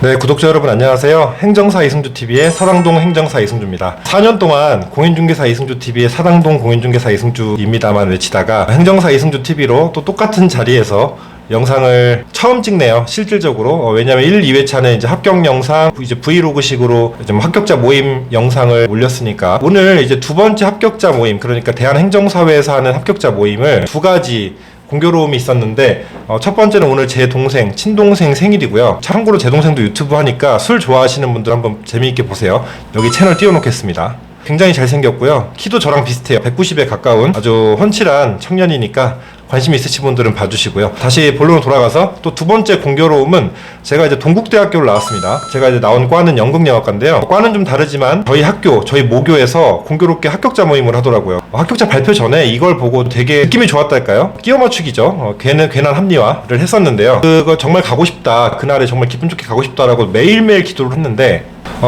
네, 구독자 여러분 안녕하세요. 행정사 이승주TV의 서당동 행정사 이승주입니다. 4년 동안 공인중개사 이승주TV의 사당동 공인중개사 이승주입니다만 외치다가 행정사 이승주TV로 또 똑같은 자리에서 영상을 처음 찍네요. 실질적으로. 왜냐면 1, 2회차는 이제 합격 영상, 이제 브이로그식으로 좀 합격자 모임 영상을 올렸으니까 오늘 이제 두 번째 합격자 모임, 그러니까 대한행정사회에서 하는 합격자 모임을 두 가지 공교로움이 있었는데, 첫 번째는 오늘 제 동생, 친동생 생일이고요. 참고로 제 동생도 유튜브 하니까 술 좋아하시는 분들 한번 재미있게 보세요. 여기 채널 띄워놓겠습니다. 굉장히 잘생겼고요. 키도 저랑 비슷해요. 190에 가까운 아주 훤칠한 청년이니까 관심 있으신 분들은 봐주시고요. 다시 본론으로 돌아가서 또 두 번째 공교로움은, 제가 이제 동국대학교를 나왔습니다. 제가 이제 나온 과는 연극영화과인데요. 과는 좀 다르지만 저희 학교, 저희 모교에서 공교롭게 합격자 모임을 하더라고요. 합격자 발표 전에 이걸 보고 되게 느낌이 좋았달까요? 끼워 맞추기죠. 괜한 합리화를 했었는데요. 그거 정말 가고 싶다, 그날에 정말 기분 좋게 가고 싶다라고 매일매일 기도를 했는데,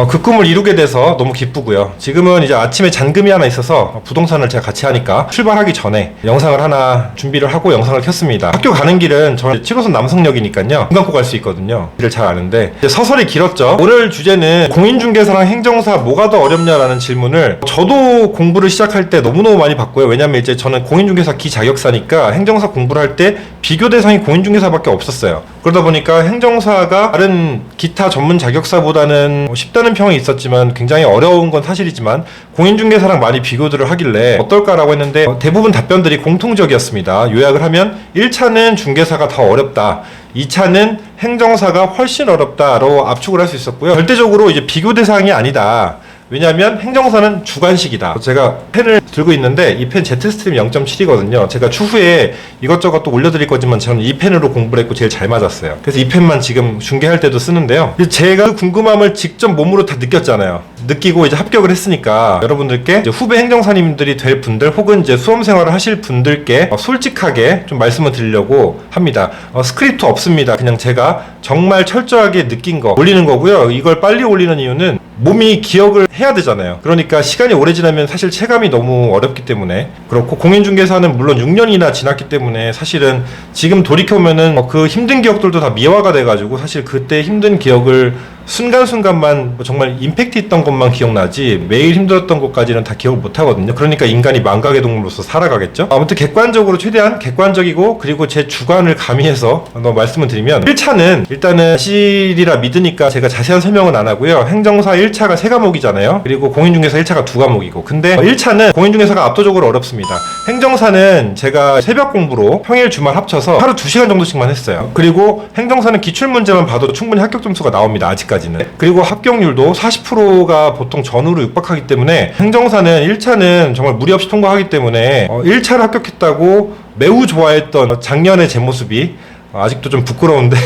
그 꿈을 이루게 돼서 너무 기쁘고요. 지금은 이제 아침에 잔금이 하나 있어서 부동산을 제가 같이 하니까 출발하기 전에 영상을 하나 준비를 하고 영상을 켰습니다. 학교 가는 길은 저는 7호선 남성역이니까요, 문 감고 갈 수 있거든요. 길을 잘 아는데 이제 서설이 길었죠. 오늘 주제는 공인중개사랑 행정사 뭐가 더 어렵냐라는 질문을 저도 공부를 시작할 때 너무너무 많이 받고요. 왜냐면 이제 저는 공인중개사 기자격사니까 행정사 공부를 할 때 비교 대상이 공인중개사밖에 없었어요. 그러다 보니까 행정사가 다른 기타 전문 자격사보다는 쉽다는 평이 있었지만 굉장히 어려운 건 사실이지만 공인중개사랑 많이 비교들을 하길래 어떨까라고 했는데 대부분 답변들이 공통적이었습니다. 요약을 하면 1차는 중개사가 더 어렵다, 2차는 행정사가 훨씬 어렵다로 압축을 할 수 있었고요. 절대적으로 이제 비교 대상이 아니다. 왜냐하면 행정사는 주관식이다. 제가 펜을 들고 있는데 이 펜 제트스트림 0.7이거든요. 제가 추후에 이것저것 또 올려드릴 거지만 저는 이 펜으로 공부를 했고 제일 잘 맞았어요. 그래서 이 펜만 지금 중개할 때도 쓰는데요. 제가 그 궁금함을 직접 몸으로 다 느꼈잖아요. 느끼고 이제 합격을 했으니까 여러분들께 이제 후배 행정사님들이 될 분들 혹은 이제 수험 생활을 하실 분들께 솔직하게 좀 말씀을 드리려고 합니다. 스크립트 없습니다. 그냥 제가 정말 철저하게 느낀 거 올리는 거고요. 이걸 빨리 올리는 이유는 몸이 기억을 해야 되잖아요. 그러니까 시간이 오래 지나면 사실 체감이 너무 어렵기 때문에 그렇고, 공인중개사는 물론 6년이나 지났기 때문에 사실은 지금 돌이켜보면은 그 힘든 기억들도 다 미화가 돼가지고 사실 그때 힘든 기억을 순간순간만 정말 임팩트 있던 것만 기억나지 매일 힘들었던 것까지는 다 기억을 못 하거든요. 그러니까 인간이 망각의 동물로서 살아가겠죠. 아무튼 객관적으로 최대한 객관적이고 그리고 제 주관을 가미해서 말씀을 드리면, 1차는 일단은 사실이라 믿으니까 제가 자세한 설명은 안 하고요. 행정사 1차가 3과목이잖아요. 그리고 공인중개사 1차가 2과목이고, 근데 1차는 공인중개사가 압도적으로 어렵습니다. 행정사는 제가 새벽 공부로 평일 주말 합쳐서 하루 2시간 정도씩만 했어요. 그리고 행정사는 기출문제만 봐도 충분히 합격 점수가 나옵니다. 아직까지는. 그리고 합격률도 40%가 보통 전후로 육박하기 때문에 행정사는 1차는 정말 무리 없이 통과하기 때문에 1차를 합격했다고 매우 좋아했던 작년의 제 모습이 아직도 좀 부끄러운데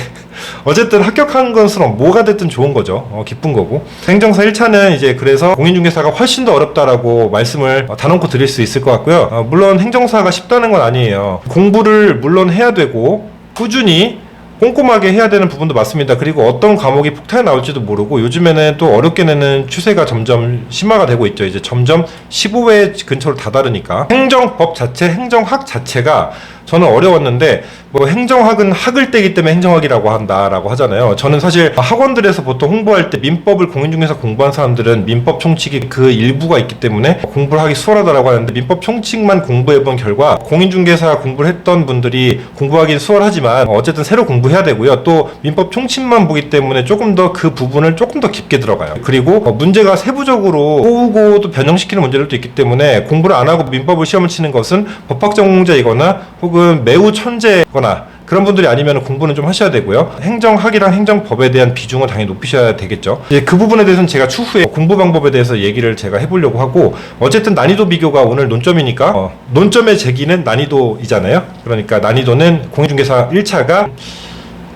어쨌든 합격한 것은 뭐가 됐든 좋은 거죠. 기쁜 거고. 행정사 1차는 이제 그래서 공인중개사가 훨씬 더 어렵다라고 말씀을 다놓고 드릴 수 있을 것 같고요. 물론 행정사가 쉽다는 건 아니에요. 공부를 물론 해야 되고 꾸준히 꼼꼼하게 해야 되는 부분도 맞습니다. 그리고 어떤 과목이 폭탄이 나올지도 모르고 요즘에는 또 어렵게 내는 추세가 점점 심화가 되고 있죠. 이제 점점 15회 근처로 다다르니까 행정법 자체, 행정학 자체가 저는 어려웠는데, 행정학은 학을 떼기 때문에 행정학이라고 한다라고 하잖아요. 저는 사실 학원들에서 보통 홍보할 때 민법을 공인중개사 공부한 사람들은 민법 총칙이 그 일부가 있기 때문에 공부를 하기 수월하다라고 하는데, 민법 총칙만 공부해본 결과 공인중개사 공부를 했던 분들이 공부하기는 수월하지만 어쨌든 새로 공부해야 되고요. 또 민법 총칙만 보기 때문에 조금 더 그 부분을 조금 더 깊게 들어가요. 그리고 문제가 세부적으로 꼬우고 또 변형시키는 문제들도 있기 때문에 공부를 안 하고 민법을 시험을 치는 것은 법학전공자이거나 혹은 매우 천재거나 그런 분들이 아니면 공부는 좀 하셔야 되고요. 행정학이랑 행정법에 대한 비중은 당연히 높이셔야 되겠죠. 이제 그 부분에 대해서는 제가 추후에 공부 방법에 대해서 얘기를 제가 해보려고 하고, 어쨌든 난이도 비교가 오늘 논점이니까 논점의 제기는 난이도이잖아요. 그러니까 난이도는 공인중개사 1차가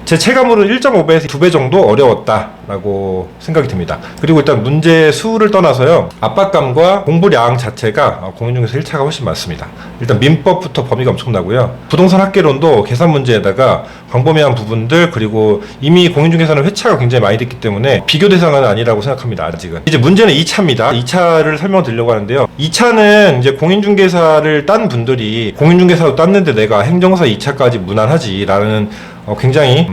제 체감으로는 1.5배에서 2배 정도 어려웠다라고 생각이 듭니다. 그리고 일단 문제 수를 떠나서요, 압박감과 공부량 자체가 공인중개사 1차가 훨씬 많습니다. 일단 민법부터 범위가 엄청나고요. 부동산 학개론도 계산 문제에다가 광범위한 부분들, 그리고 이미 공인중개사는 회차가 굉장히 많이 됐기 때문에 비교 대상은 아니라고 생각합니다. 아직은. 이제 문제는 2차입니다. 2차를 설명드리려고 하는데요. 2차는 이제 공인중개사를 딴 분들이 공인중개사도 땄는데 내가 행정사 2차까지 무난하지 라는 굉장히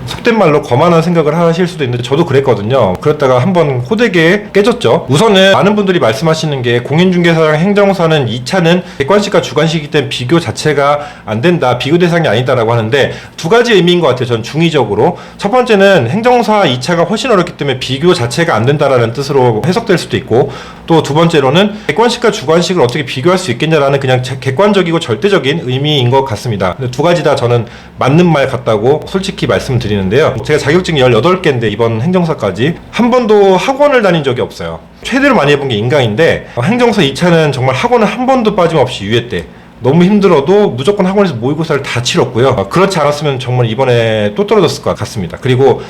속된 말로 거만한 생각을 하실 수도 있는데 저도 그랬거든요. 그랬다가 한번 호되게 깨졌죠. 우선은 많은 분들이 말씀하시는 게 공인중개사랑 행정사는 2차는 객관식과 주관식이기 때문에 비교 자체가 안 된다, 비교 대상이 아니다라고 하는데 두 가지 의미인 것 같아요. 전 중의적으로. 첫 번째는 행정사 2차가 훨씬 어렵기 때문에 비교 자체가 안 된다라는 뜻으로 해석될 수도 있고, 또 두 번째로는 객관식과 주관식을 어떻게 비교할 수 있겠냐라는 그냥 객관적이고 절대적인 의미인 것 같습니다. 두 가지 다 저는 맞는 말 같다고 솔직히 말씀드리는데요. 제가 자격증이 18개인데 이번 행정사까지 한 번도 학원을 다닌 적이 없어요. 최대로 많이 해본 게 인강인데, 행정사 2차는 정말 학원을 한 번도 빠짐없이 유예 때 너무 힘들어도 무조건 학원에서 모의고사를 다 치렀고요. 그렇지 않았으면 정말 이번에 또 떨어졌을 것 같습니다. 그리고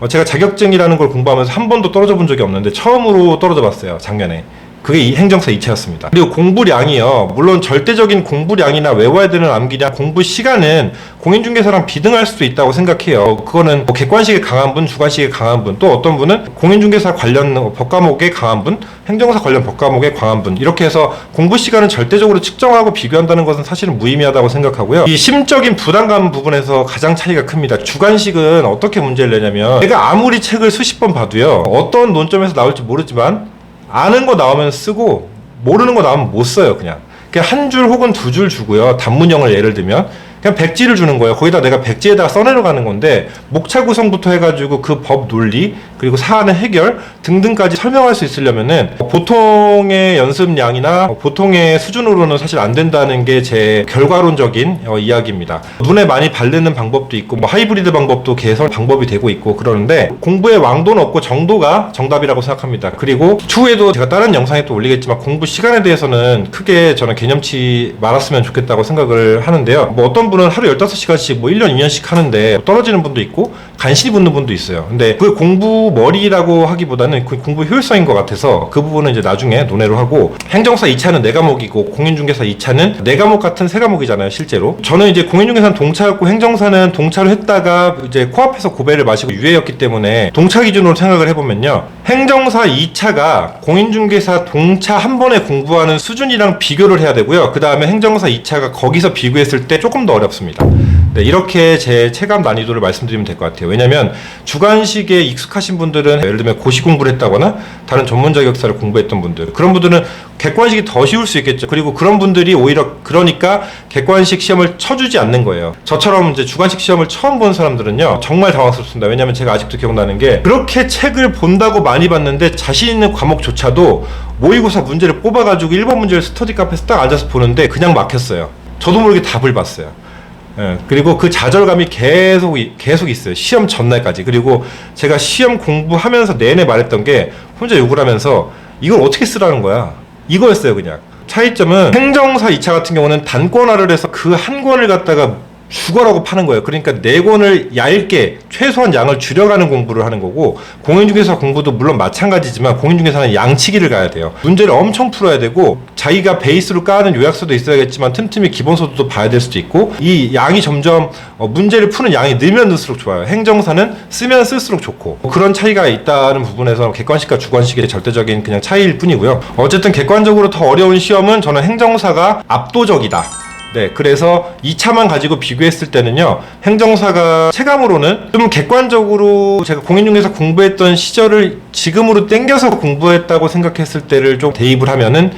제가 자격증이라는 걸 공부하면서 한 번도 떨어져 본 적이 없는데 처음으로 떨어져 봤어요, 작년에. 그게 이 행정사 2차였습니다. 그리고 공부량이요, 물론 절대적인 공부량이나 외워야 되는 암기량, 공부 시간은 공인중개사랑 비등할 수도 있다고 생각해요. 그거는 객관식에 강한 분, 주관식에 강한 분, 또 어떤 분은 공인중개사 관련 법과목에 강한 분, 행정사 관련 법과목에 강한 분, 이렇게 해서 공부 시간은 절대적으로 측정하고 비교한다는 것은 사실은 무의미하다고 생각하고요. 이 심적인 부담감 부분에서 가장 차이가 큽니다. 주관식은 어떻게 문제를 내냐면, 내가 아무리 책을 수십 번 봐도요, 어떤 논점에서 나올지 모르지만 아는 거 나오면 쓰고 모르는 거 나오면 못 써요. 그냥 한 줄 혹은 두 줄 주고요. 단문형을 예를 들면 그냥 백지를 주는 거예요. 거기다 내가 백지에다가 써내려가는 건데, 목차 구성부터 해가지고 그 법 논리, 그리고 사안의 해결 등등까지 설명할 수 있으려면은 보통의 연습량이나 보통의 수준으로는 사실 안 된다는 게 제 결과론적인 이야기입니다. 눈에 많이 바르는 방법도 있고, 하이브리드 방법도 개선 방법이 되고 있고 그러는데, 공부에 왕도는 없고 정도가 정답이라고 생각합니다. 그리고 추후에도 제가 다른 영상에 또 올리겠지만 공부 시간에 대해서는 크게 저는 개념치 말았으면 좋겠다고 생각을 하는데요. 어떤 분은 하루 15시간씩 1년 2년씩 하는데 떨어지는 분도 있고 간신히 붙는 분도 있어요. 근데 그 공부 머리라고 하기보다는 그 공부 효율성인 것 같아서 그 부분은 이제 나중에 논의로 하고, 행정사 2차는 4과목이고 공인중개사 2차는 4과목 같은 3과목이잖아요 실제로. 저는 이제 공인중개사는 동차였고 행정사는 동차를 했다가 이제 코앞에서 고배를 마시고 유예였기 때문에 동차 기준으로 생각을 해보면요, 행정사 2차가 공인중개사 동차 한 번에 공부하는 수준이랑 비교를 해야 되고요. 그 다음에 행정사 2차가 거기서 비교했을 때 조금 더 어렵습니다. 네, 이렇게 제 체감 난이도를 말씀드리면 될 것 같아요. 왜냐면 주관식에 익숙하신 분들은 예를 들면 고시 공부를 했다거나 다른 전문 자격사를 공부했던 분들, 그런 분들은 객관식이 더 쉬울 수 있겠죠. 그리고 그런 분들이 오히려 그러니까 객관식 시험을 쳐주지 않는 거예요. 저처럼 이제 주관식 시험을 처음 본 사람들은요 정말 당황스럽습니다. 왜냐면 제가 아직도 기억나는 게, 그렇게 책을 본다고 많이 봤는데 자신 있는 과목조차도 모의고사 문제를 뽑아가지고 1번 문제를 스터디 카페에서 딱 앉아서 보는데 그냥 막혔어요. 저도 모르게 답을 봤어요. 그리고 그 좌절감이 계속 있어요. 시험 전날까지. 그리고 제가 시험 공부하면서 내내 말했던 게, 혼자 욕을 하면서 이걸 어떻게 쓰라는 거야, 이거였어요. 그냥 차이점은 행정사 2차 같은 경우는 단권화를 해서 그 한 권을 갖다가 죽어라고 파는 거예요. 그러니까 4권을 얇게 최소한 양을 줄여가는 공부를 하는 거고, 공인중개사 공부도 물론 마찬가지지만 공인중개사는 양치기를 가야 돼요. 문제를 엄청 풀어야 되고, 자기가 베이스로 까는 요약서도 있어야겠지만 틈틈이 기본서도 봐야 될 수도 있고, 이 양이 점점 문제를 푸는 양이 늘면 늘수록 좋아요. 행정사는 쓰면 쓸수록 좋고, 그런 차이가 있다는 부분에서 객관식과 주관식의 절대적인 그냥 차이일 뿐이고요. 어쨌든 객관적으로 더 어려운 시험은 저는 행정사가 압도적이다. 네, 그래서 2차만 가지고 비교했을 때는요, 행정사가 체감으로는 좀 객관적으로 제가 공인중개사 공부했던 시절을 지금으로 땡겨서 공부했다고 생각했을 때를 좀 대입을 하면은,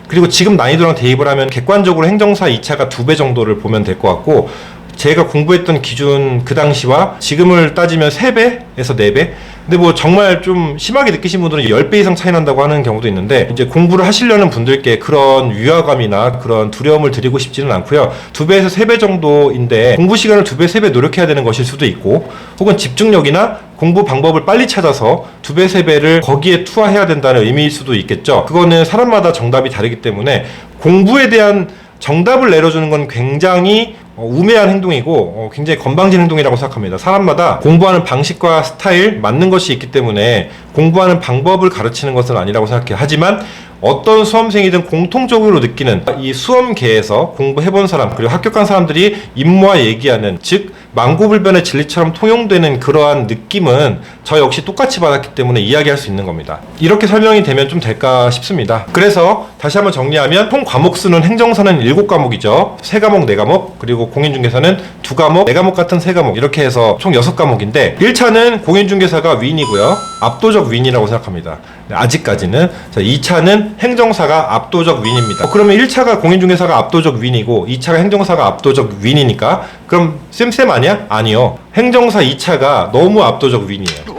그리고 지금 난이도랑 대입을 하면 객관적으로 행정사 2차가 2배 정도를 보면 될 것 같고, 제가 공부했던 기준 그 당시와 지금을 따지면 3배에서 4배? 근데 정말 좀 심하게 느끼신 분들은 10배 이상 차이 난다고 하는 경우도 있는데, 이제 공부를 하시려는 분들께 그런 위화감이나 그런 두려움을 드리고 싶지는 않고요. 2배에서 3배 정도인데 공부 시간을 2배, 3배 노력해야 되는 것일 수도 있고, 혹은 집중력이나 공부 방법을 빨리 찾아서 2배, 3배를 거기에 투하해야 된다는 의미일 수도 있겠죠. 그거는 사람마다 정답이 다르기 때문에 공부에 대한 정답을 내려주는 건 굉장히 우매한 행동이고 굉장히 건방진 행동이라고 생각합니다. 사람마다 공부하는 방식과 스타일 맞는 것이 있기 때문에 공부하는 방법을 가르치는 것은 아니라고 생각해요. 하지만 어떤 수험생이든 공통적으로 느끼는 이 수험계에서 공부해본 사람, 그리고 합격한 사람들이 임모와 얘기하는, 즉 망고불변의 진리처럼 통용되는 그러한 느낌은 저 역시 똑같이 받았기 때문에 이야기할 수 있는 겁니다. 이렇게 설명이 되면 좀 될까 싶습니다. 그래서 다시 한번 정리하면 총 과목 수는 행정사는 7과목이죠. 3과목, 4과목, 그리고 공인중개사는 2과목, 4과목 같은 3과목 이렇게 해서 총 6과목인데 1차는 공인중개사가 윈이고요. 압도적 윈이라고 생각합니다. 아직까지는. 자, 2차는 행정사가 압도적 윈입니다. 그러면 1차가 공인중개사가 압도적 윈이고 2차가 행정사가 압도적 윈이니까 그럼 쌤 아니야? 아니요. 행정사 2차가 너무 압도적 윈이에요.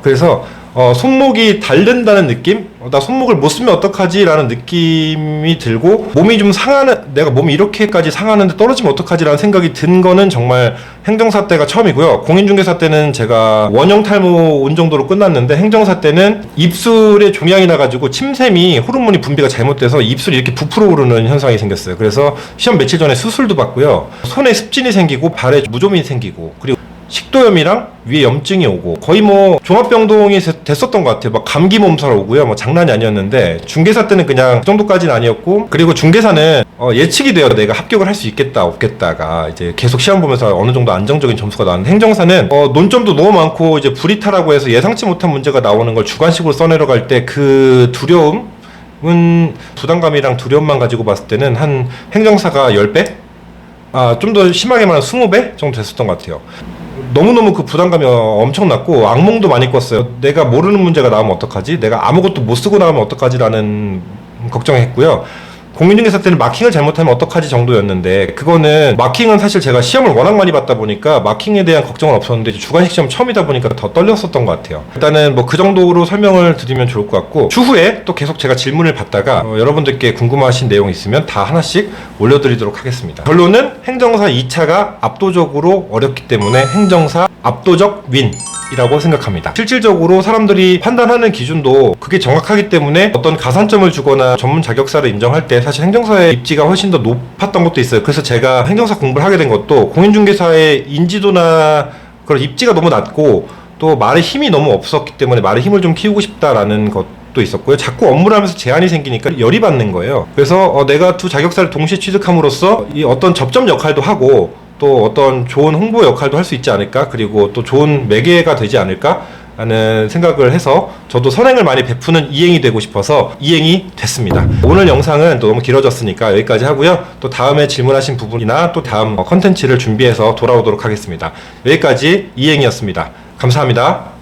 그래서 손목이 다른다는 느낌? 나 손목을 못 쓰면 어떡하지? 라는 느낌이 들고 몸이 좀 상하는, 내가 몸이 이렇게까지 상하는데 떨어지면 어떡하지? 라는 생각이 든 거는 정말 행정사 때가 처음이고요. 공인중개사 때는 제가 원형 탈모 온 정도로 끝났는데 행정사 때는 입술에 종양이 나가지고 침샘이 호르몬이 분비가 잘못돼서 입술이 이렇게 부풀어 오르는 현상이 생겼어요. 그래서 시험 며칠 전에 수술도 받고요. 손에 습진이 생기고 발에 무좀이 생기고 그리고 식도염이랑 위에 염증이 오고 거의 뭐 종합병동이 됐었던 것 같아요. 막 감기 몸살 오고요. 뭐 장난이 아니었는데 중개사 때는 그냥 그 정도까지는 아니었고 그리고 중개사는 예측이 돼요. 내가 합격을 할 수 있겠다 없겠다가 이제 계속 시험 보면서 어느 정도 안정적인 점수가 나왔는데 행정사는 논점도 너무 많고 이제 불이타라고 해서 예상치 못한 문제가 나오는 걸 주관식으로 써내려갈 때 그 두려움은 부담감이랑 두려움만 가지고 봤을 때는 한 행정사가 10배? 좀 더 심하게 말하면 20배 정도 됐었던 것 같아요. 너무너무 그 부담감이 엄청났고 악몽도 많이 꿨어요. 내가 모르는 문제가 나오면 어떡하지? 내가 아무것도 못 쓰고 나오면 어떡하지? 라는 걱정했고요. 공인중개사 때는 마킹을 잘못하면 어떡하지 정도였는데 그거는 마킹은 사실 제가 시험을 워낙 많이 봤다 보니까 마킹에 대한 걱정은 없었는데 주관식 시험 처음이다 보니까 더 떨렸었던 것 같아요. 일단은 뭐 그 정도로 설명을 드리면 좋을 것 같고 추후에 또 계속 제가 질문을 받다가 여러분들께 궁금하신 내용 있으면 다 하나씩 올려드리도록 하겠습니다. 결론은 행정사 2차가 압도적으로 어렵기 때문에 행정사 압도적 윈 이라고 생각합니다. 실질적으로 사람들이 판단하는 기준도 그게 정확하기 때문에 어떤 가산점을 주거나 전문 자격사를 인정할 때 사실 행정사의 입지가 훨씬 더 높았던 것도 있어요. 그래서 제가 행정사 공부를 하게 된 것도 공인중개사의 인지도나 그런 입지가 너무 낮고 또 말에 힘이 너무 없었기 때문에 말에 힘을 좀 키우고 싶다라는 것도 있었고요. 자꾸 업무를 하면서 제한이 생기니까 열이 받는 거예요. 그래서 내가 두 자격사를 동시에 취득함으로써 이 어떤 접점 역할도 하고 또 어떤 좋은 홍보 역할도 할 수 있지 않을까 그리고 또 좋은 매개가 되지 않을까 라는 생각을 해서 저도 선행을 많이 베푸는 이행이 되고 싶어서 이행이 됐습니다. 오늘 영상은 또 너무 길어졌으니까 여기까지 하고요. 또 다음에 질문하신 부분이나 또 다음 컨텐츠를 준비해서 돌아오도록 하겠습니다. 여기까지 이행이었습니다. 감사합니다.